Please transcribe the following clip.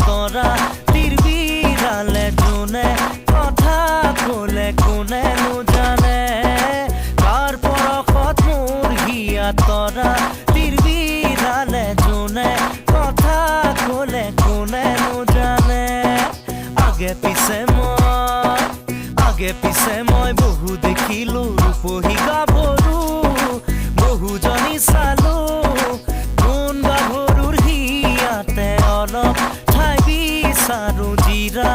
তৰা তীৰ বিৰালে যোনে কথা ক'লে কোনেনো জানে কাৰ পৰশত মোৰ হিয়া তৰা তীৰ বিৰালে যোনে কথা ক'লে কোনেনো জানে আগে পিছে মই বহু দেখিলো ৰূপহী গাভৰু বহুজনী চালো কোন গাভৰুৰ হিয়াতে অলপ ঠাই বিচাৰো জিৰা